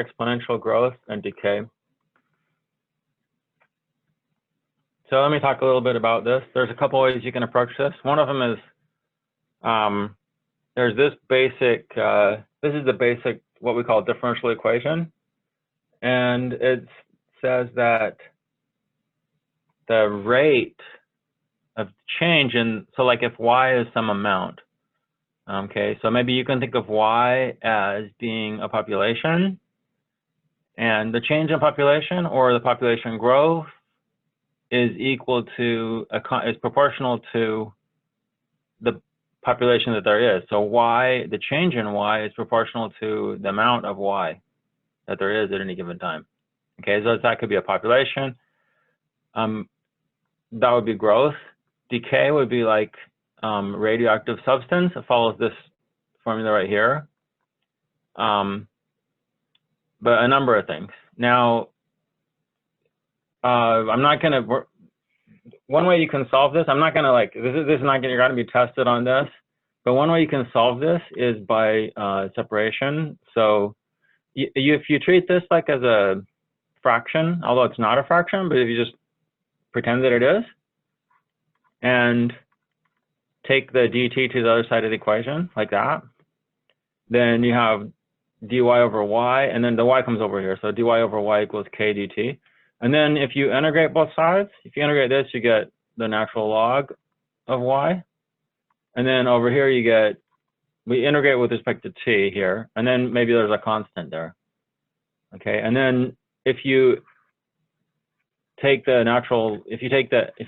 exponential growth and decay. So let me talk a little bit about this. There's a couple ways you can approach this. One of them is there's this basic, this is the basic, what we call differential equation. And it says that the rate of change in, so like if y is some amount, okay, so maybe you can think of y as being a population, and the change in population or the population growth is equal to, is proportional to the population that there is. So y, the change in y is proportional to the amount of y that there is at any given time. Okay, so that could be a population. That would be growth. Decay would be like radioactive substance. It follows this formula right here. But a number of things. Now, I'm not going to, one way you can solve this, I'm not going to like, this is not going, you're going to be tested on this, but one way you can solve this is by separation. So if you treat this like as a fraction, although it's not a fraction, but if you just pretend that it is, and take the dt to the other side of the equation, like that, then you have dy over y, and then the y comes over here. So dy over y equals k dt. And then if you integrate both sides, if you integrate this, you get the natural log of y. And then over here, you get, we integrate with respect to t here, and then maybe there's a constant there. Okay, and then if you take the natural, if you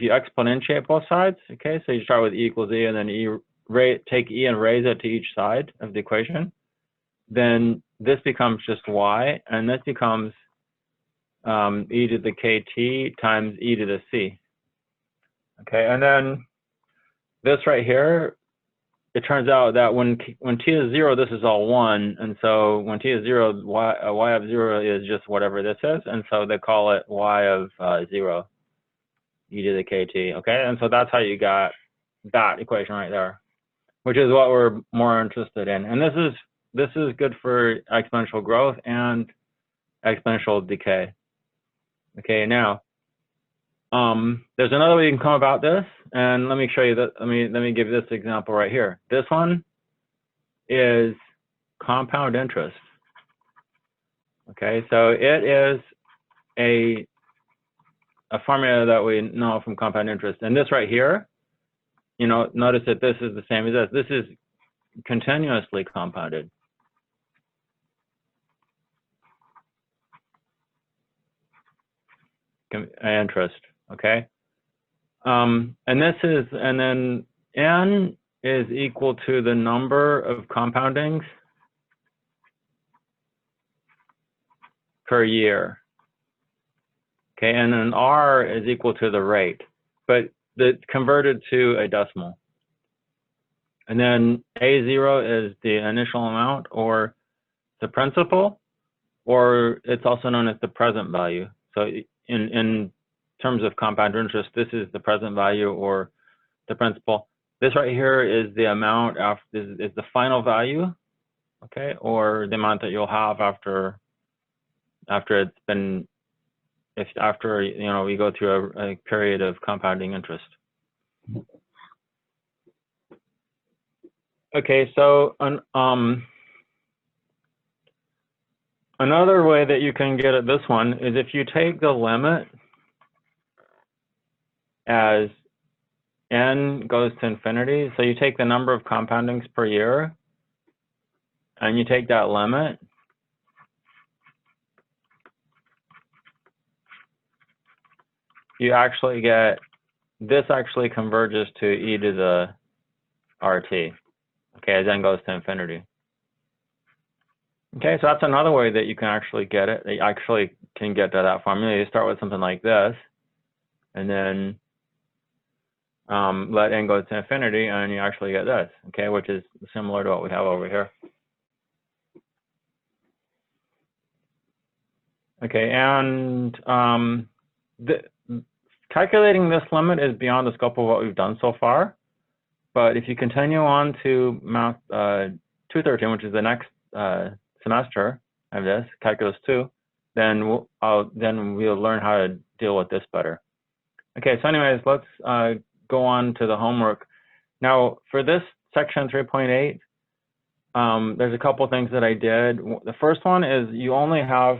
exponentiate both sides, okay, so you start with e equals e, and then take e and raise it to each side of the equation, then this becomes just y, and this becomes e to the kt times e to the c. Okay, and then this right here, it turns out that when t is 0, this is all 1, and so when t is 0, y of 0 is just whatever this is, and so they call it y of 0, e to the kt. Okay, and so that's how you got that equation right there, which is what we're more interested in. And this is good for exponential growth and exponential decay. Okay, now there's another way you can come about this, and let me show you that. Let me give you this example right here. This one is compound interest. Okay, so it is a formula that we know from compound interest, and this right here, you know, notice that this is the same as this. This is continuously compounded. Interest, okay, and then n is equal to the number of compoundings per year, okay, and then r is equal to the rate, but it's converted to a decimal, and then a0 is the initial amount or the principal, or it's also known as the present value. So in terms of compound interest, this is the present value or the principal. This right here is the amount after, is the final value, okay, or the amount that you'll have after it's been, after you know we go through a period of compounding interest. Okay, so another way that you can get at this one is if you take the limit as n goes to infinity. So you take the number of compoundings per year, and you take that limit, you actually get, this actually converges to e to the RT, okay, as n goes to infinity. Okay, so that's another way that you can actually get it. You actually can get to that formula. You start with something like this, and then let n go to infinity, and you actually get this, okay, which is similar to what we have over here. Okay, and calculating this limit is beyond the scope of what we've done so far. But if you continue on to Math 213, which is the next semester, I have this, calculus 2, then we'll learn how to deal with this better. Okay, so anyways, let's go on to the homework. Now, for this section 3.8, there's a couple things that I did. The first one is you only have,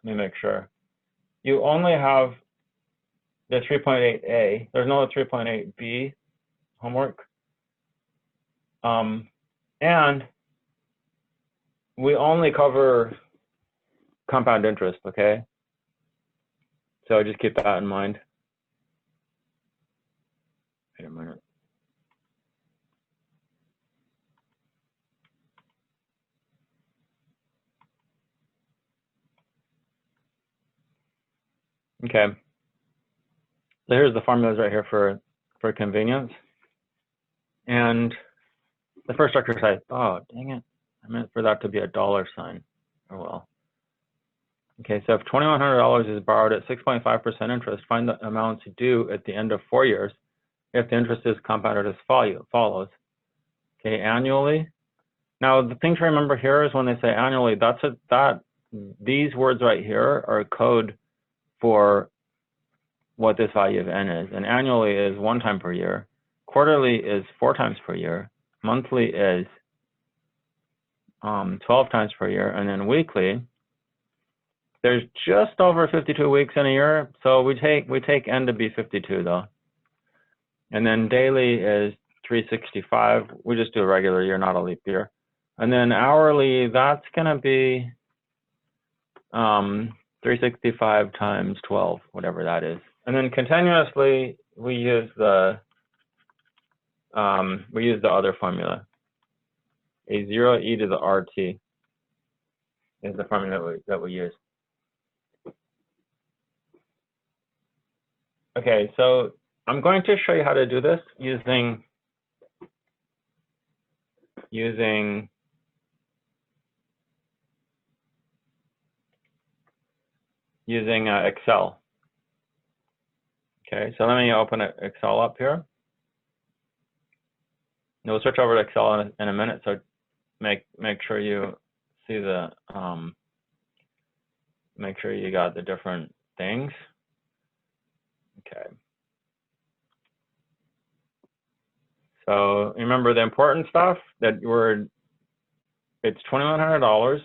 let me make sure, you only have the 3.8a. There's no 3.8b homework. And we only cover compound interest, okay? So just keep that in mind. Wait a minute. Okay. So here's the formulas right here for convenience. And the first exercise, oh, dang it. I meant for that to be a dollar sign. Oh, well. Okay, so if $2,100 is borrowed at 6.5% interest, find the amounts due at the end of 4 years if the interest is compounded as follows. Okay, annually. Now, the thing to remember here is when they say annually, these words right here are code for what this value of n is. And annually is 1 time per year. Quarterly is 4 times per year. Monthly is 12 times per year. And then weekly, there's just over 52 weeks in a year. So we take n to be 52 though. And then daily is 365. We just do a regular year, not a leap year. And then hourly, that's gonna be 365 times 12, whatever that is. And then continuously, we use the other formula. A0 e to the RT is the formula that we use. Okay, so I'm going to show you how to do this using Excel. Okay, so let me open Excel up here. And we'll switch over to Excel in a minute, so make sure you see the make sure you got the different things. Okay. So remember the important stuff that it's $2,100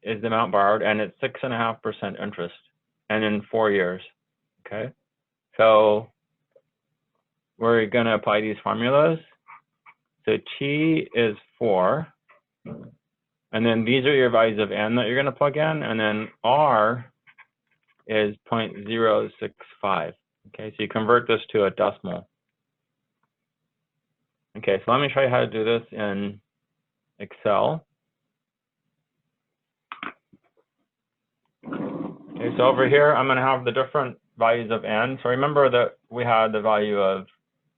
is the amount borrowed, and it's 6.5% interest, and in 4 years. Okay. So we're going to apply these formulas. So T is 4, and then these are your values of n that you're going to plug in, and then R is 0.065. Okay, so you convert this to a decimal. Okay, so let me show you how to do this in Excel. Okay, so over here, I'm going to have the different values of n. So remember that we had the value of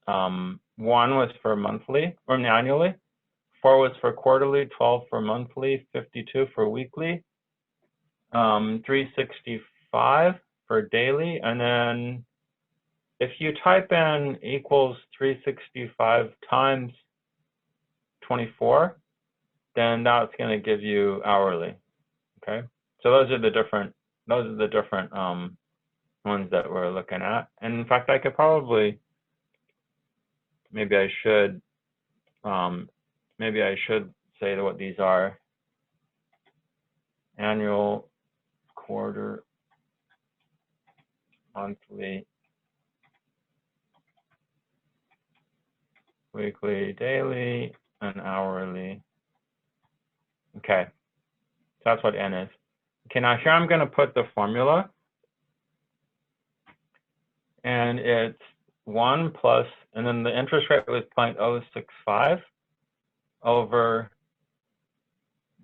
1 was for monthly or annually, 4 was for quarterly, 12 for monthly, 52 for weekly, 365 for daily, and then if you type in equals 365 times 24, then that's going to give you hourly. Okay, so those are the different ones that we're looking at. And in fact, I could probably, maybe I should say what these are: annual, quarter, monthly, weekly, daily, and hourly. Okay, so that's what n is. Okay, now here I'm going to put the formula, and it's 1 plus, and then the interest rate was 0.065 over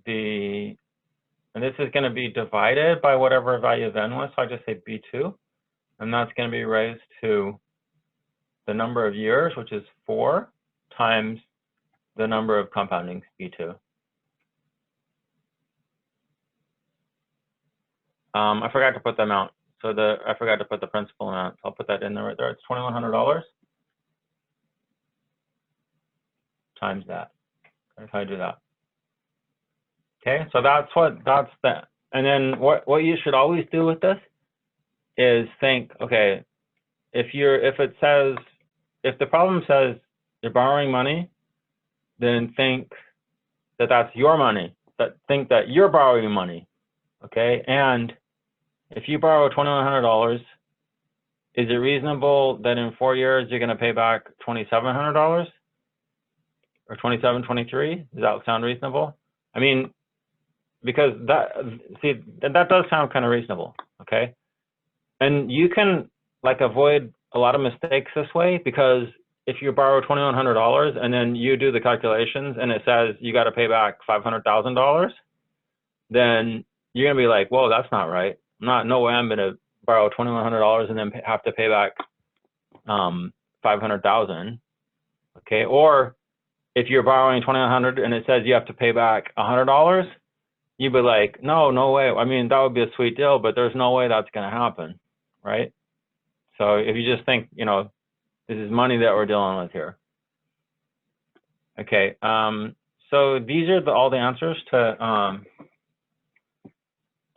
the, and this is going to be divided by whatever value of n was, so I just say B2, and that's going to be raised to the number of years, which is 4, times the number of compoundings, B2. I forgot to put the amount. So I forgot to put the principal amount. So I'll put that in there right there. It's $2,100 times that. That's how I do that. Okay, so that's that. And then what you should always do with this is think, okay, if the problem says you're borrowing money, then think that that's your money. Think that you're borrowing money, okay? And if you borrow $2,100, is it reasonable that in 4 years you're going to pay back $2,700 or $2,723? Does that sound reasonable? I mean, because that does sound kind of reasonable, okay? And you can like avoid a lot of mistakes this way, because if you borrow $2,100 and then you do the calculations and it says you got to pay back $500,000, then you're gonna be like, whoa, that's not right. No way I'm gonna borrow $2,100 and then have to pay back $500,000. Okay, or if you're borrowing $2,100 and it says you have to pay back $100, you'd be like, no way. I mean, that would be a sweet deal, but there's no way that's gonna happen, right? So if you just think, this is money that we're dealing with here. Okay, so these are all the answers to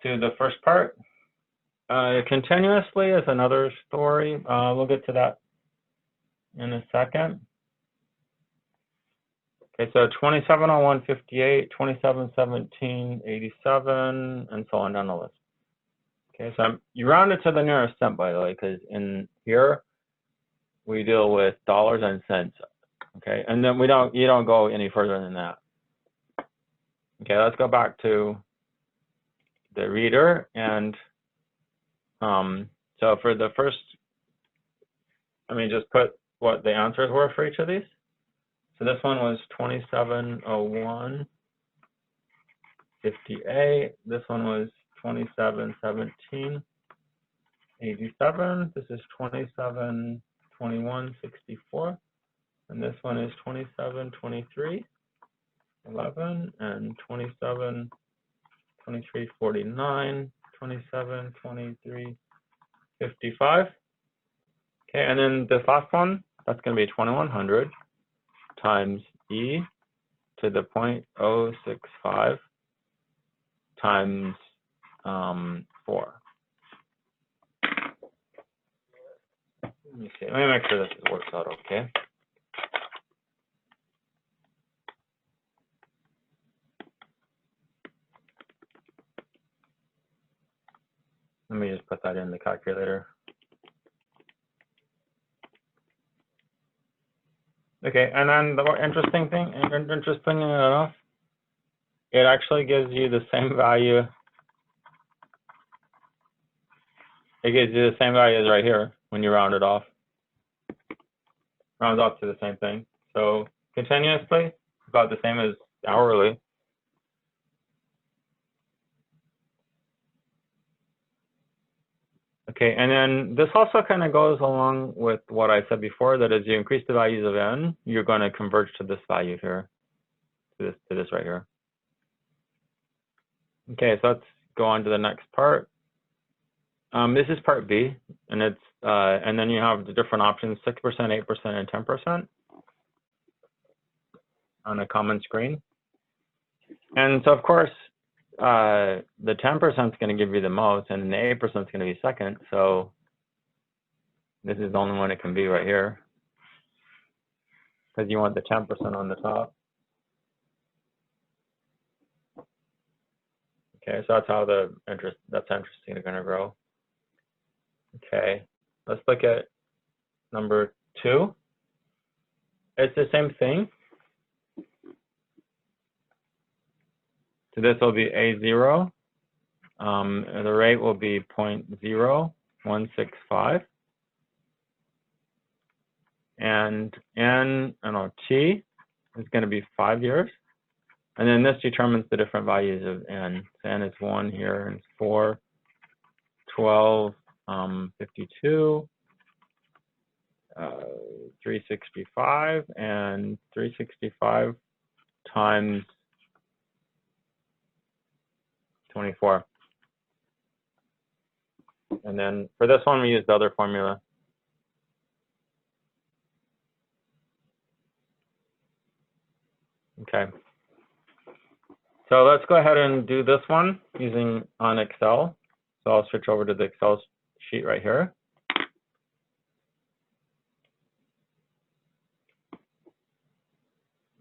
the first part. Continuously is another story. We'll get to that in a second. Okay, so 270158, 2717, 87, and so on down the list. Okay, so you round it to the nearest cent, by the way, because in here we deal with dollars and cents. Okay, and then you don't go any further than that. Okay, let's go back to the reader, and so for the first, just put what the answers were for each of these. So this one was 270158. This one was 2717 87. This is 2721 64, and this one is 2723 11, and 2723 49, 2723 55. Okay, and then this last one, that's going to be 2100 times e to the 0.065 times 4. Let me see. Let me make sure this works out okay. Let me just put that in the calculator. Okay, and then the more interesting enough, it actually gives you the same value. It gives you the same value as right here when you round it off. Rounds off to the same thing. So continuously, about the same as hourly. Okay, and then this also kind of goes along with what I said before, that as you increase the values of n, you're going to converge to this value here, to this right here. Okay, so let's go on to the next part. This is part B, and it's and then you have the different options: 6%, 8%, and 10% on a common screen. And so, of course, the 10% is going to give you the most, and the 8% is going to be second. So this is the only one it can be right here, because you want the 10% on the top. Okay, so that's how that's interesting are going to grow. Okay, let's look at number 2. It's the same thing. So this will be A0. The rate will be 0.0165. And T is going to be 5 years. And then this determines the different values of n. So n is 1 here, and 4, 12, 52, 365, and 365 times 24. And then for this one, we use the other formula. Okay. So let's go ahead and do this one using on Excel. So I'll switch over to the Excel sheet right here.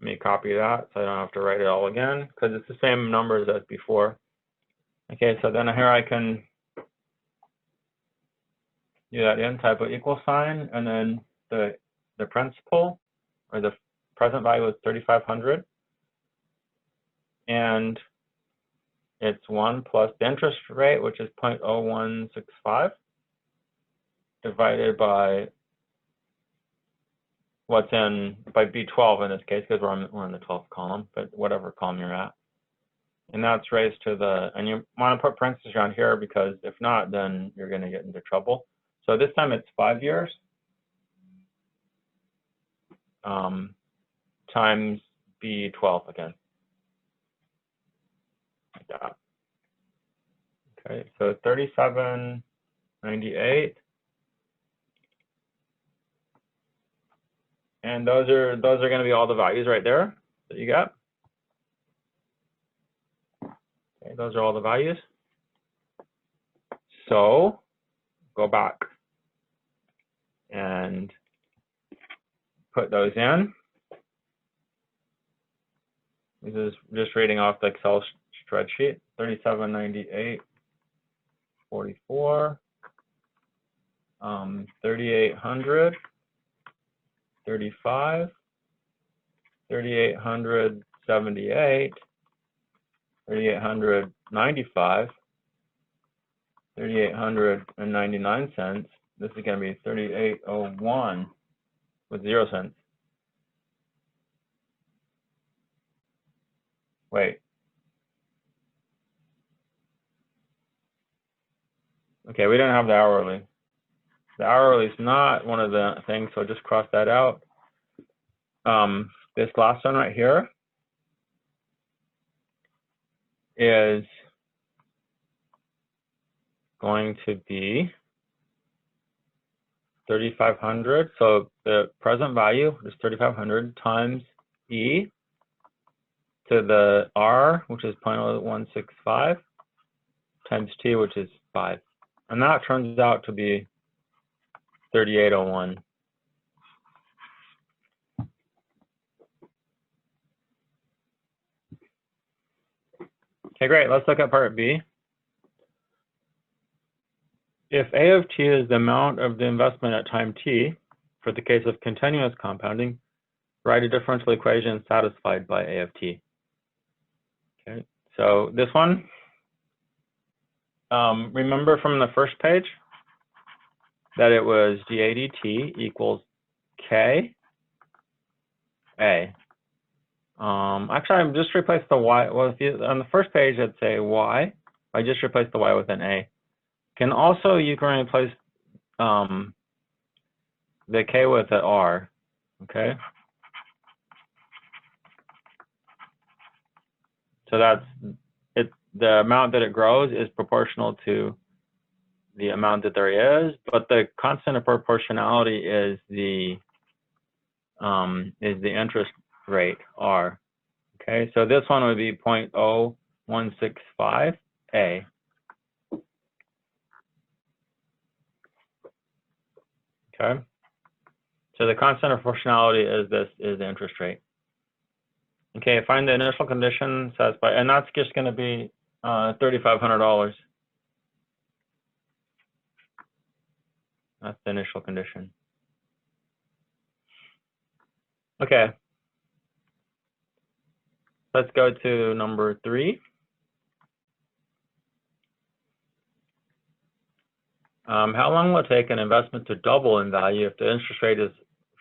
Let me copy that so I don't have to write it all again because it's the same numbers as before. Okay, so then here I can do that in, type of equal sign, and then the principal or the present value is 3,500, and it's 1 plus the interest rate, which is 0.0165, divided by what's in by B12 in this case, because we're in the 12th column, but whatever column you're at. And that's raised to the, and you want to put parentheses around here because if not, then you're going to get into trouble. So this time it's 5 years times B12 again. Like that. Okay, so 37.98. And those are going to be all the values right there that you got. Okay, those are all the values. So go back and put those in. This is just reading off the Excel spreadsheet. 37.98, 44, 3,800, 35, 3,878, 3,895, 3,899 cents. This is going to be 3,801 with 0 cents. Wait. Okay, we don't have the hourly. The hourly is not one of the things, so just cross that out. This last one right here is going to be 3,500. So the present value is 3,500 times E to the R, which is 0.0165, times T, which is 5. And that turns out to be 3,801. Okay, great. Let's look at part B. If A of t is the amount of the investment at time t, for the case of continuous compounding, write a differential equation satisfied by A of t. Okay, so this one, remember from the first page that it was dA dt equals K A. Actually, I just replaced the y. Well, if you, on the first page, I'd say y. I just replaced the y with an A. You can replace the K with an R. Okay. So that's it. The amount that it grows is proportional to the amount that there is, but the constant of proportionality is the interest rate R. Okay, so this one would be 0.0165 A. Okay, so the constant of proportionality is the interest rate. Okay, find the initial condition satisfied, and that's just going to be $3,500. That's the initial condition. Okay. Let's go to number 3. How long will it take an investment to double in value if the interest rate is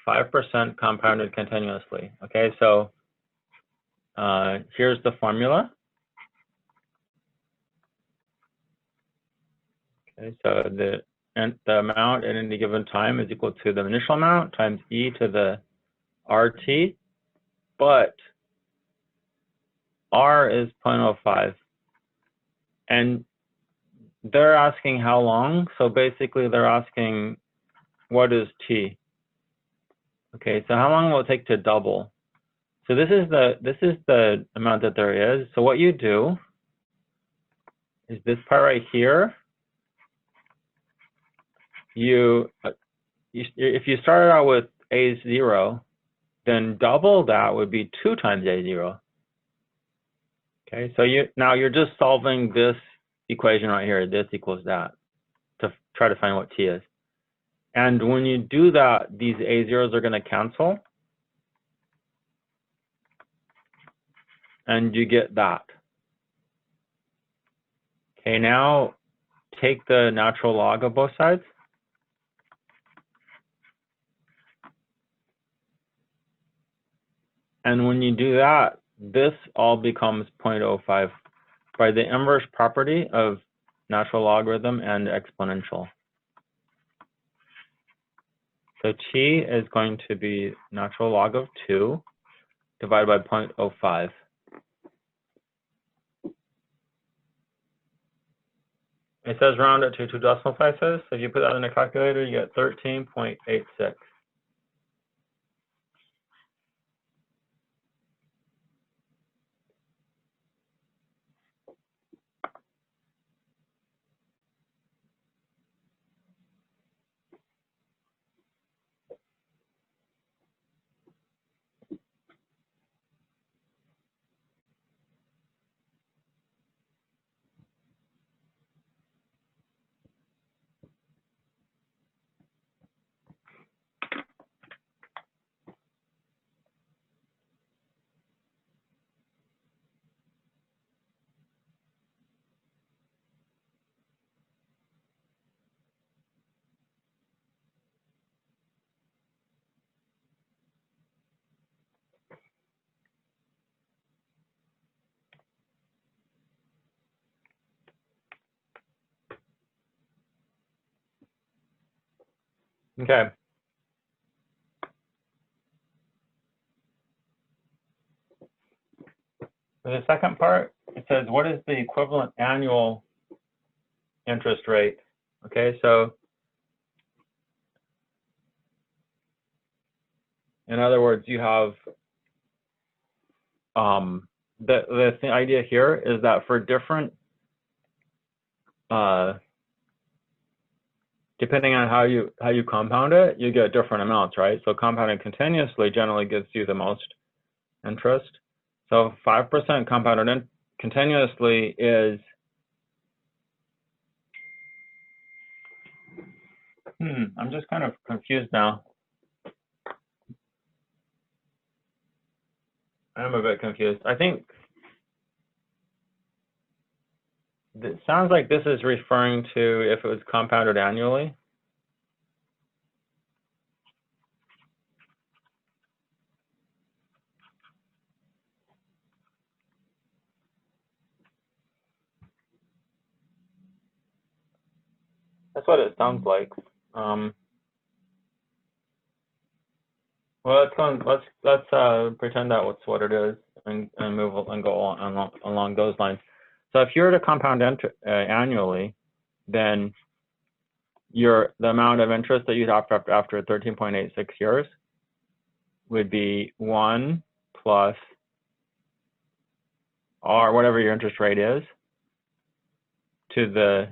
5% compounded continuously? Okay, so here's the formula. Okay, so the amount at any given time is equal to the initial amount times e to the RT, but R is 0.05. And they're asking how long. So basically they're asking what is T? Okay, so how long will it take to double? So this is the amount that there is. So what you do is this part right here. If you started out with A0, then double that would be 2 times A0. Okay, so now you're just solving this equation right here. This equals that to try to find what T is. And when you do that, these A0s are going to cancel. And you get that. Okay, now take the natural log of both sides. And when you do that, this all becomes 0.05 by the inverse property of natural logarithm and exponential. So T is going to be natural log of 2 divided by 0.05. It says round it to 2 decimal places. So if you put that in a calculator, you get 13.86. Okay. For the second part, it says, what is the equivalent annual interest rate? Okay, so in other words, you have the idea here is that for different, depending on how you compound it, you get different amounts, right? So compounding continuously generally gives you the most interest. So 5% compounded continuously is, I'm just kind of confused now. I'm a bit confused. I think it sounds like this is referring to if it was compounded annually. That's what it sounds like. Well, let's pretend that that's what it is, and move and go along those lines. So if you were to compound annually, then the amount of interest that you'd have after 13.86 years would be 1 plus R, whatever your interest rate is, to the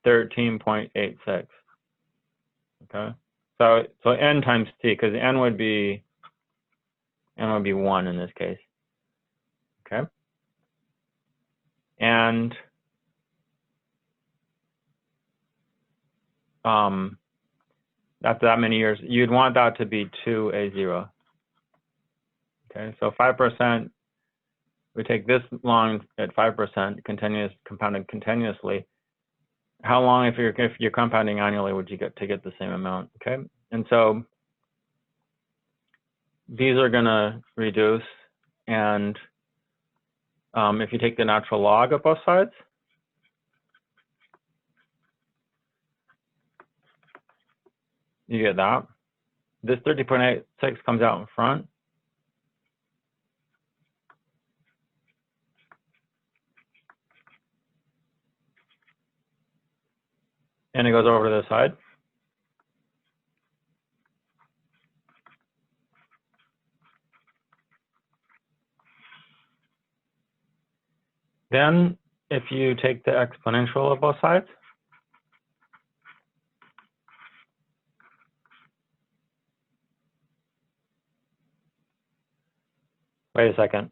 13.86. Okay, so n times t, because n would be 1 in this case. Okay, and after that many years, you'd want that to be 2A0. Okay, so 5%, we take this long at 5%, compounded continuously. How long, if you're compounding annually, would you get to get the same amount? Okay, and so these are going to reduce, and if you take the natural log of both sides, you get that. This 30.86 comes out in front. And it goes over to the side. Then if you take the exponential of both sides, wait a second.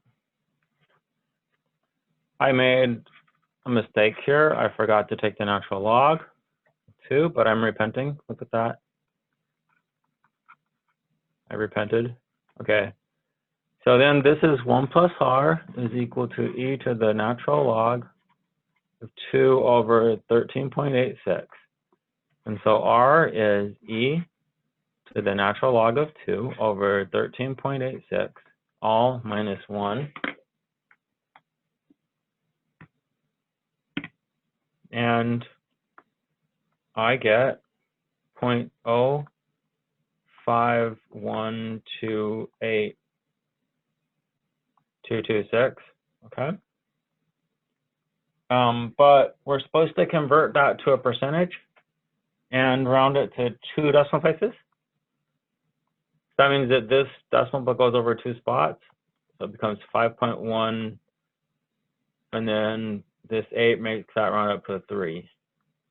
I made a mistake here. I forgot to take the natural log too, but I'm repenting. Look at that. I repented. Okay. So then this is 1 plus r is equal to e to the natural log of 2 over 13.86. And so r is e to the natural log of 2 over 13.86, all minus 1. And I get 0.05128. 226, okay? But we're supposed to convert that to a percentage and round it to 2 decimal places. That means that this decimal goes over 2 spots, so it becomes 5.1, and then this 8 makes that round up to 3,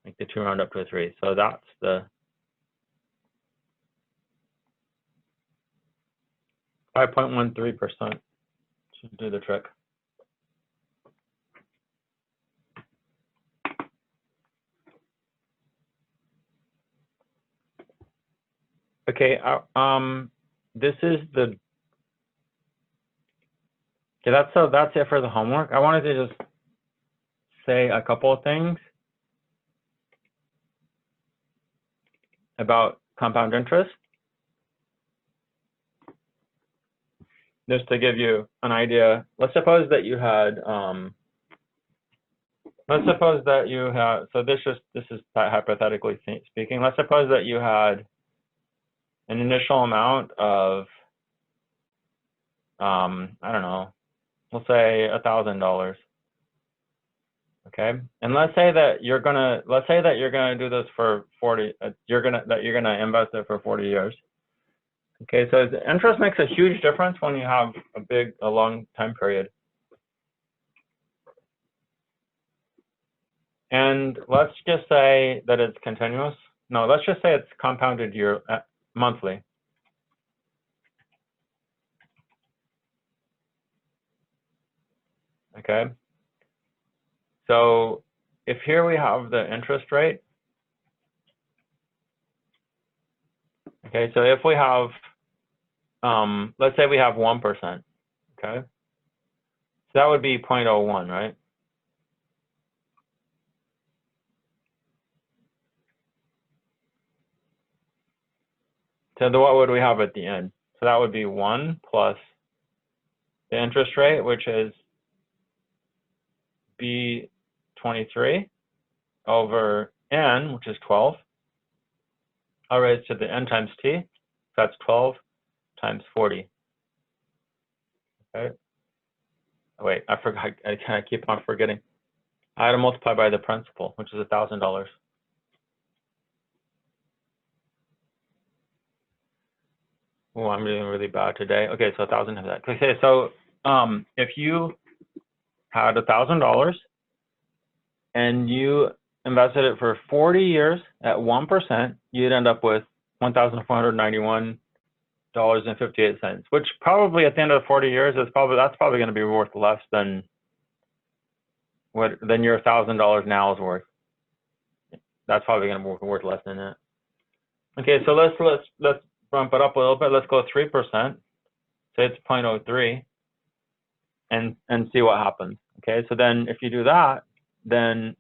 make the 2 round up to 3. So that's the 5.13%. Should do the trick. Okay, this is the, okay, that's it for the homework. I wanted to just say a couple of things about compound interest, just to give you an idea. Let's suppose that you had, so this is hypothetically speaking, let's suppose that you had an initial amount of, I don't know, we'll say $1,000. Okay, and let's say that you're gonna do this for 40. You're gonna invest it for 40 years. Okay, so the interest makes a huge difference when you have a long time period. And let's just say that it's continuous. No, let's just say it's compounded monthly. Okay. So if here we have the interest rate, okay, so if we have, let's say we have 1%, okay? So that would be 0.01, right? So what would we have at the end? So that would be 1 plus the interest rate, which is B23 over N, which is 12. I'll raise to the N times T. So that's 12 times 40. Okay. Oh, wait, I forgot. I keep on forgetting. I had to multiply by the principal, which is $1,000. Oh, I'm doing really bad today. Okay, so 1,000 of that. Okay, so if you had $1,000 and you invested it for 40 years at 1%, you'd end up with $1,491.58, which probably at the end of 40 years that's probably going to be worth less than your $1,000 now is worth. That's probably going to be worth less than that. Okay, so let's bump it up a little bit. Let's go 3%. Say it's 0.03, and see what happens. Okay, so then if you do that, then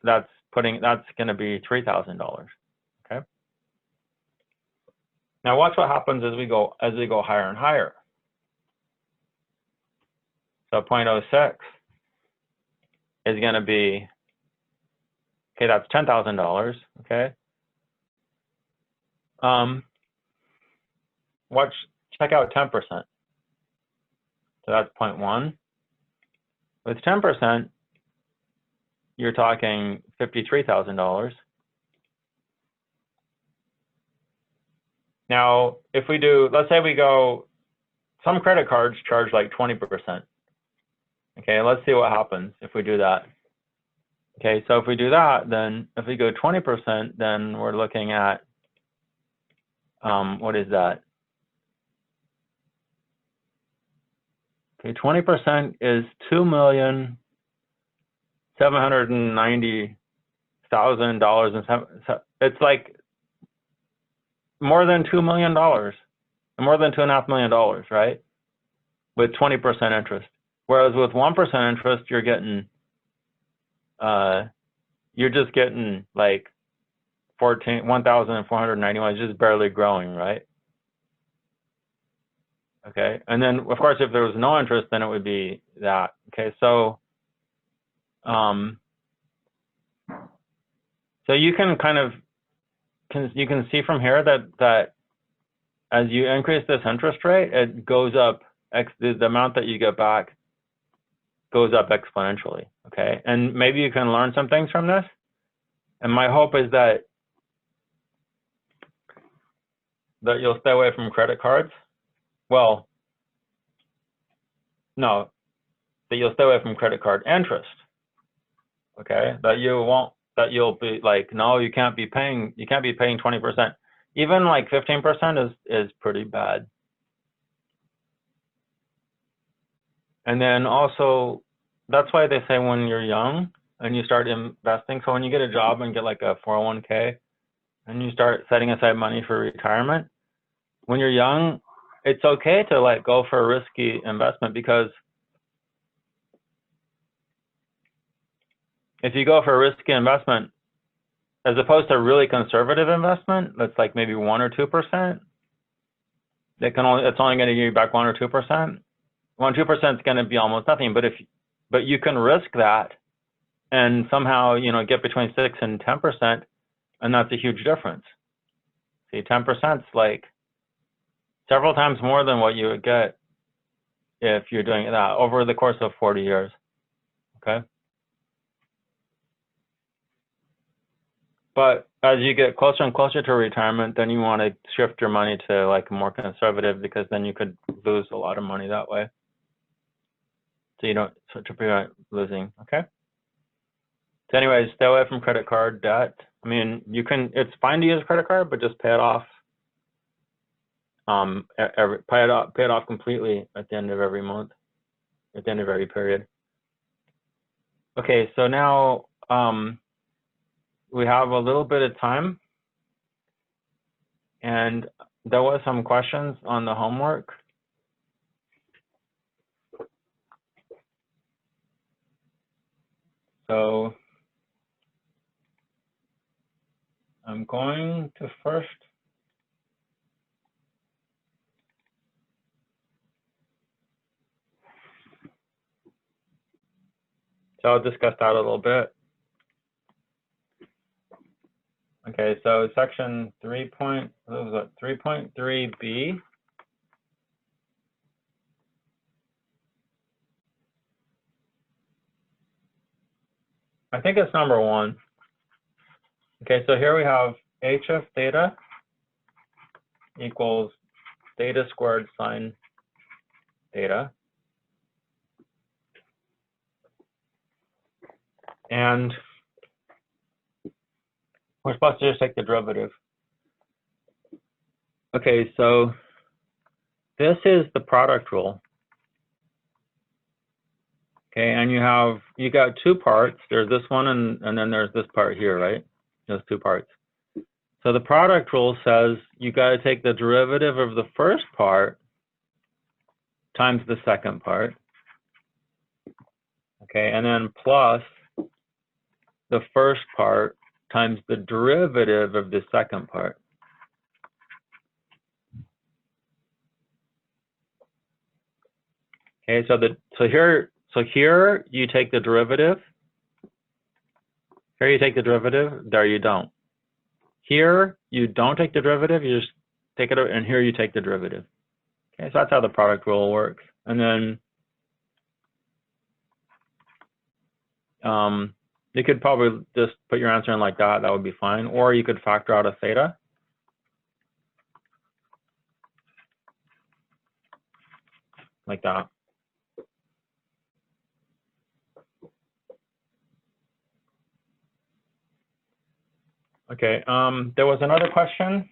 that's going to be $3,000. Okay. Now watch what happens as we go higher and higher. So 0.06 is going to be, okay, that's $10,000. Okay. Check out 10%. So that's 0.1. With 10%, you're talking $53,000. Now, if we do, let's say we go, some credit cards charge like 20%. Okay, let's see what happens if we do that. Okay, so if we do that, then if we go 20%, then we're looking at, what is that? Okay, 20% is $2,790,000, and it's like more than $2 million, more than $2.5 million, right? With 20% interest. Whereas with 1% interest, you're getting, you're just getting like 1,491, it's just barely growing, right? Okay, and then of course, if there was no interest, then it would be that. Okay, so so you can kind of you can see from here that as you increase this interest rate, it goes up. The amount that you get back goes up exponentially. Okay, and maybe you can learn some things from this. And my hope is that you'll stay away from credit cards. Well, no, that you'll stay away from credit card interest. Okay, that you'll be like, no, you can't be paying 20%. Even like 15% is pretty bad. And then also, that's why they say when you're young and you start investing, so when you get a job and get like a 401k and you start setting aside money for retirement, when you're young, it's okay to like go for a risky investment, because if you go for a risky investment, as opposed to a really conservative investment, that's like maybe 1 or 2%, it's only going to give you back 1 or 2%. 1 or 2% is going to be almost nothing, but you can risk that and somehow, you know, get between 6 and 10%, and that's a huge difference. See, 10% is like several times more than what you would get if you're doing that over the course of 40 years. Okay. But as you get closer and closer to retirement, then you want to shift your money to like more conservative, because then you could lose a lot of money that way. So you don't, so to prevent losing. Okay. So anyways, stay away from credit card debt. I mean, you can, it's fine to use a credit card, but just pay it off. Pay it off completely at the end of every month, at the end of every period. Okay, so now we have a little bit of time, and there was some questions on the homework. So I'm going to first so I'll discuss that a little bit. Okay, so section 3.3b. I think it's number 1. Okay, so here we have h of theta equals theta squared sine theta. And we're supposed to just take the derivative. Okay, so this is the product rule. Okay, and you got 2 parts. There's this one, and then there's this part here, right? There's 2 parts. So the product rule says you got to take the derivative of the first part times the second part. Okay, and then plus the first part times the derivative of the second part. Okay, so here you take the derivative. Here you take the derivative. There you don't. Here you don't take the derivative. You just take it, and here you take the derivative. Okay, so that's how the product rule works. And then you could probably just put your answer in like that. That would be fine. Or you could factor out a theta. Like that. Okay, there was another question.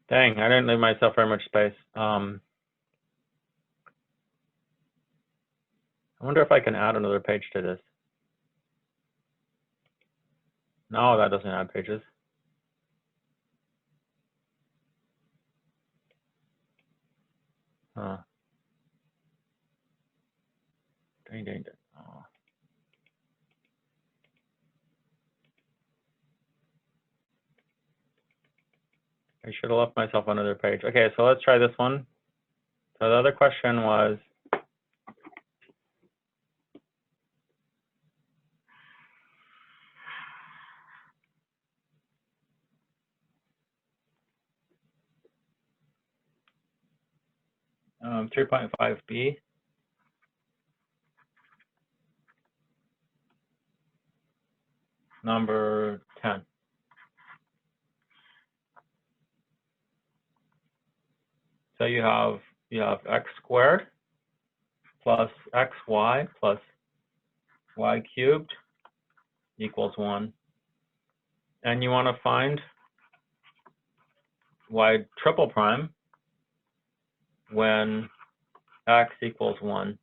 Dang, I didn't leave myself very much space. I wonder if I can add another page to this. No, that doesn't add pages. Huh. Dang, dang, dang. Oh. I should have left myself another page. Okay, so let's try this one. So the other question was, 3.5b. Number 10. So you have x squared plus xy plus y cubed equals 1. And you want to find y triple prime when x equals 1.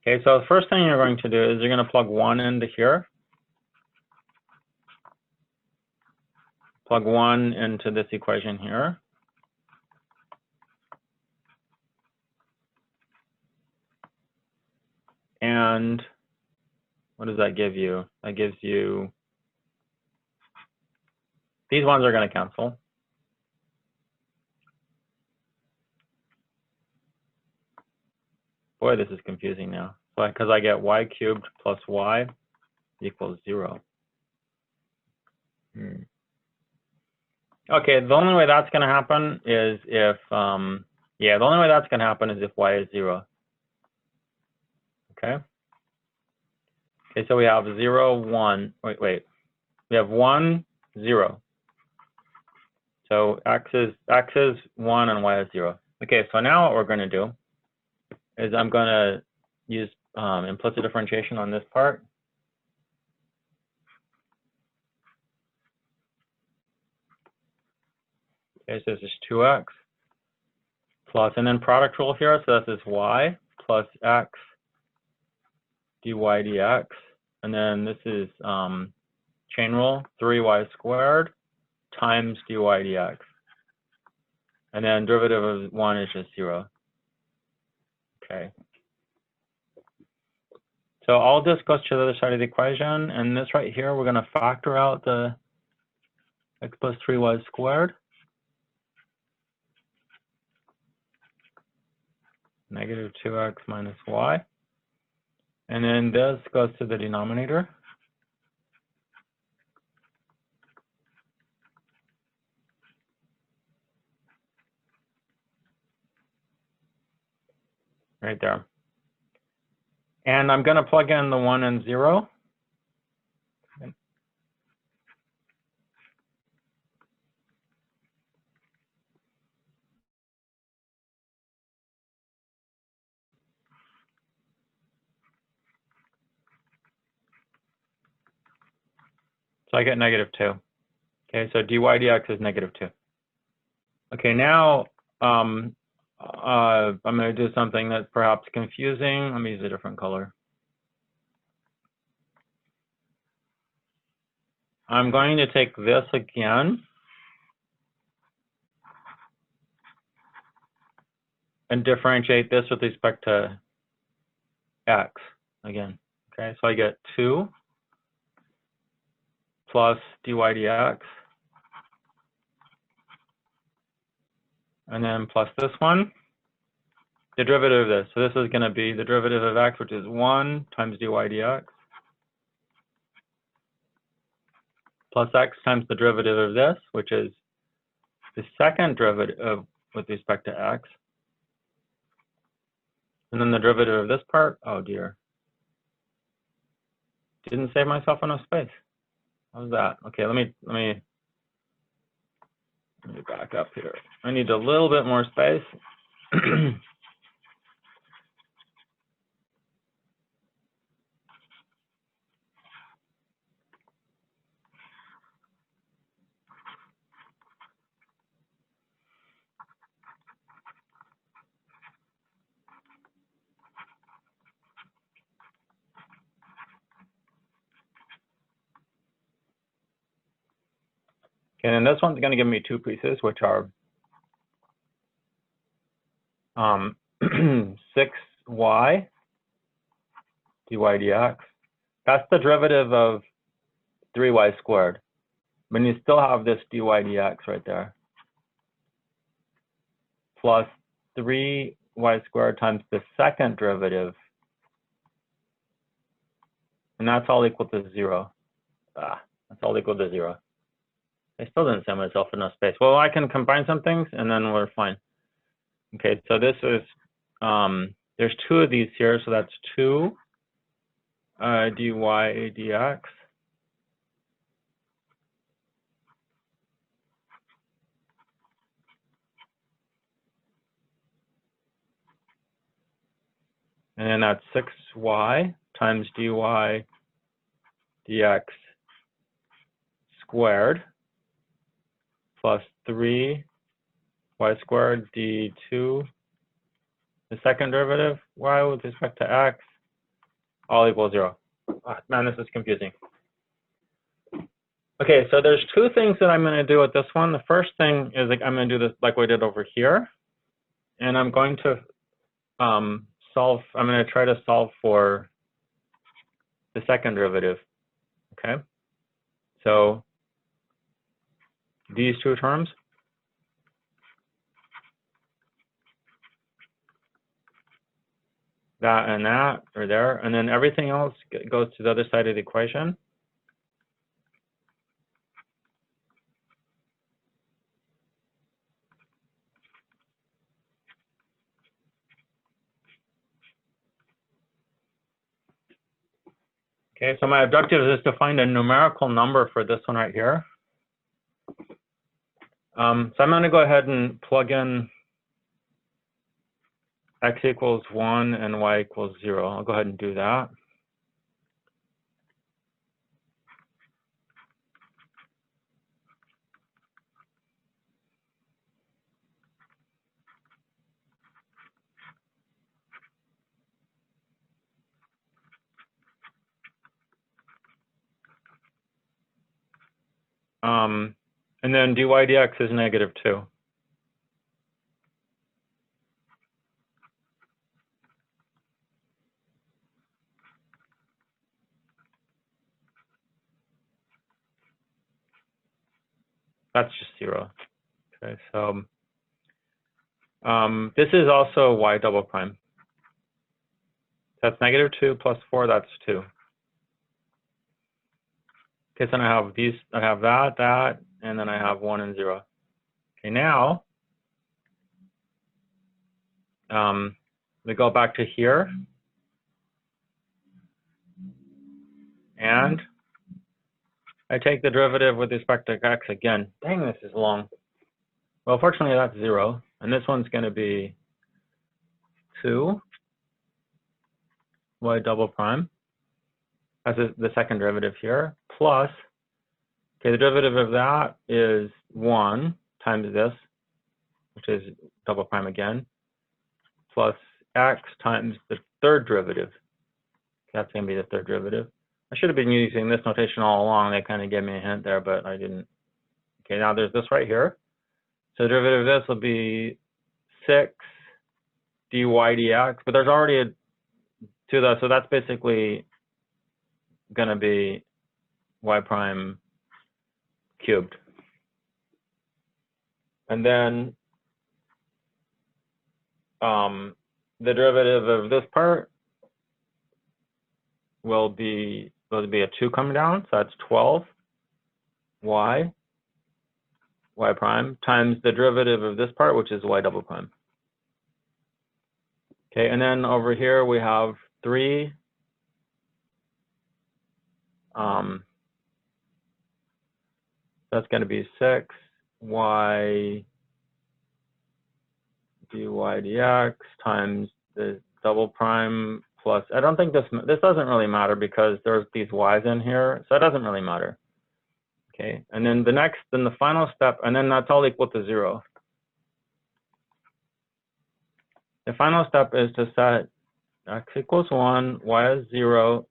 Okay, so the first thing you're going to do is you're going to plug 1 into here. Plug 1 into this equation here. And what does that give you? That gives you, these ones are going to cancel. Boy, this is confusing now. So because I get y cubed plus y equals 0. Okay, the only way that's going to happen is if, yeah, the only way that's going to happen is if y is 0. Okay. Okay, so we have 0, 1. Wait. We have 1, 0. So x is 1 and y is 0. Okay, so now what we're going to do is I'm going to use implicit differentiation on this part. Okay, so this is 2x plus, and then product rule here, so this is y plus x dy dx, and then this is chain rule, 3y squared times dy dx. And then derivative of 1 is just 0. Okay. So all this goes to the other side of the equation, and this right here, we're going to factor out the x plus 3y squared. Negative 2x minus y. And then this goes to the denominator. Right there. And I'm going to plug in the 1 and 0. So I get negative 2. Okay, so dy dx is negative 2. Okay, now I'm going to do something that's perhaps confusing. Let me use a different color. I'm going to take this again and differentiate this with respect to x again. Okay, so I get 2 plus dy dx, and then plus this one, the derivative of this. So this is going to be the derivative of x, which is 1 times dy dx, plus x times the derivative of this, which is the second derivative with respect to x, And then the derivative of this part, oh dear. Didn't save myself enough space. How's that? Okay, let me back up here. I need a little bit more space. Okay, and this one's going to give me two pieces, which are 6y dy dx. That's the derivative of 3y squared. But you still have this dy dx right there. Plus 3y squared times the second derivative. And that's all equal to 0. That's all equal to 0. I still didn't save myself enough space. Well, I can combine some things and then we're fine. Okay, so this is, there's two of these here, so that's 2 dy dx. And then that's 6y times dy dx squared plus 3y squared d2, the second derivative, y with respect to x, all equals 0. Oh, man, this is confusing. Okay, so there's two things that I'm going to do with this one. The first thing is like I'm going to do this like we did over here. And I'm going to I'm going to try to solve for the second derivative. Okay, so these two terms, that and that are there, and then everything else goes to the other side of the equation. Okay, so my objective is to find a numerical number for this one right here. So I'm going to go ahead and plug in x equals 1 and y equals 0. I'll go ahead and do that. And then dy dx is -2. That's just 0. Okay, so this is also y double prime. That's -2 plus 4, that's 2. Okay, so then I have these, I have that, and then I have 1 and 0. Okay, now we go back to here, and I take the derivative with respect to x again. Dang, this is long. Well, fortunately, that's 0, and this one's going to be 2 y double prime. That's the second derivative here, plus, okay, the derivative of that is 1 times this, which is double prime again, plus x times the third derivative. That's going to be the third derivative. I should have been using this notation all along. They kind of gave me a hint there, but I didn't. Okay, now there's this right here. So the derivative of this will be 6 dy dx, but there's already a 2 though, so that's basically going to be y prime cubed. And then the derivative of this part will be a 2 coming down, so that's 12 y prime times the derivative of this part, which is y double prime. Okay, and then over here we have 3. That's going to be 6 y dy dx times the double prime plus, I don't think this doesn't really matter because there's these y's in here, so it doesn't really matter. Okay, and then the final step, and then that's all equal to 0. The final step is to set x equals 1, y is 0,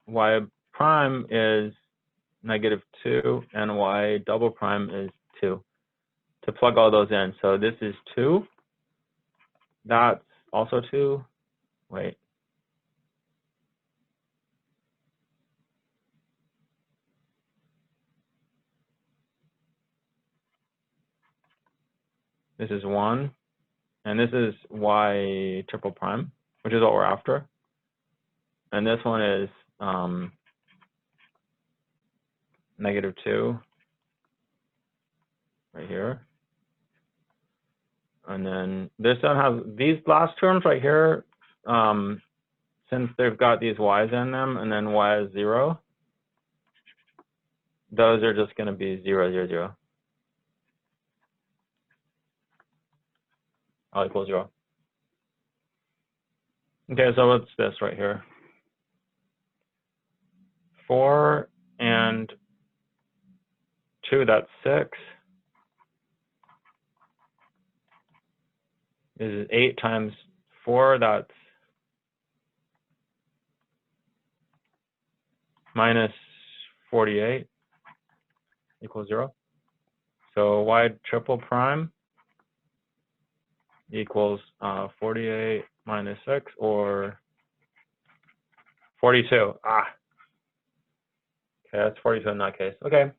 y prime is -2, and y double prime is 2, to plug all those in. So this is 2. That's also 2. Wait. This is 1. And this is y triple prime, which is what we're after. And this one is -2 right here. And then this one has these last terms right here, since they've got these y's in them, and then y is 0, those are just going to be 0, 0, 0. All equals 0. Okay, so what's this right here? 4 and 2, that's 6. This is 8 times 4, that's -48 equals 0. So y triple prime equals 48 minus 6, or 42. Okay, that's 42 in that case. Okay.